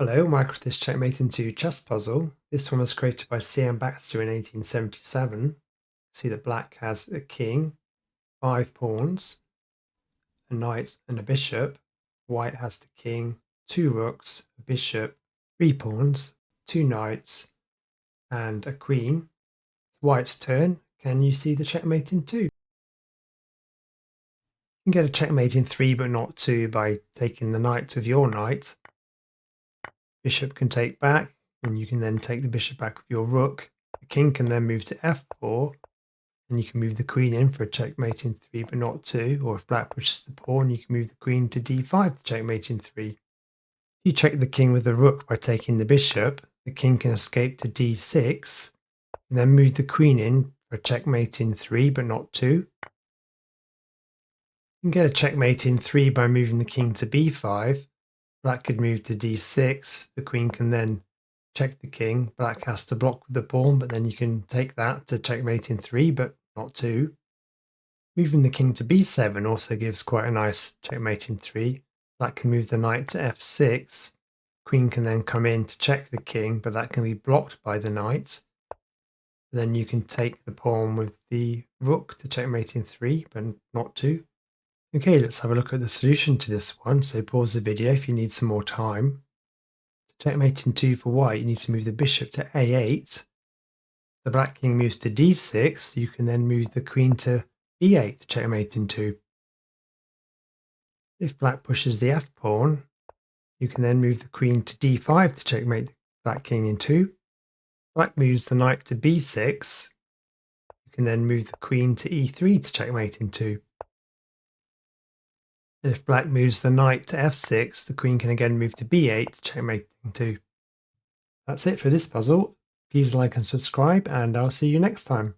Hello, welcome to this Checkmate in 2 chess puzzle. This one was created by C M Baxter in 1877. See that black has a king, 5 pawns, a knight and a bishop. White has the king, 2 rooks, a bishop, 3 pawns, 2 knights, and a queen. It's White's turn. Can you see the checkmate in 2? You can get a checkmate in 3 but not 2 by taking the knight with your knight. Bishop can take back, and you can then take the bishop back with your rook. The king can then move to f4, and you can move the queen in for a checkmate in 3 but not 2, or if black pushes the pawn, you can move the queen to d5 to checkmate in 3. If you check the king with the rook by taking the bishop, the king can escape to d6, and then move the queen in for a checkmate in 3 but not 2. You can get a checkmate in 3 by moving the king to b5. Black could move to d6, the queen can then check the king. Black has to block with the pawn, but then you can take that to checkmate in 3, but not 2. Moving the king to b7 also gives quite a nice checkmate in 3. Black can move the knight to f6. Queen can then come in to check the king, but that can be blocked by the knight. Then you can take the pawn with the rook to checkmate in 3, but not 2. Okay, let's have a look at the solution to this one. So pause the video if you need some more time. To checkmate in 2 for white, you need to move the bishop to a8. The black king moves to d6. You can then move the queen to e8 to checkmate in 2. If black pushes the f pawn, you can then move the queen to d5 to checkmate the black king in 2. Black moves the knight to b6. You can then move the queen to e3 to checkmate in 2. And if black moves the knight to f6, the queen can again move to b8 to checkmate in 2. That's it for this puzzle. Please like and subscribe, and I'll see you next time.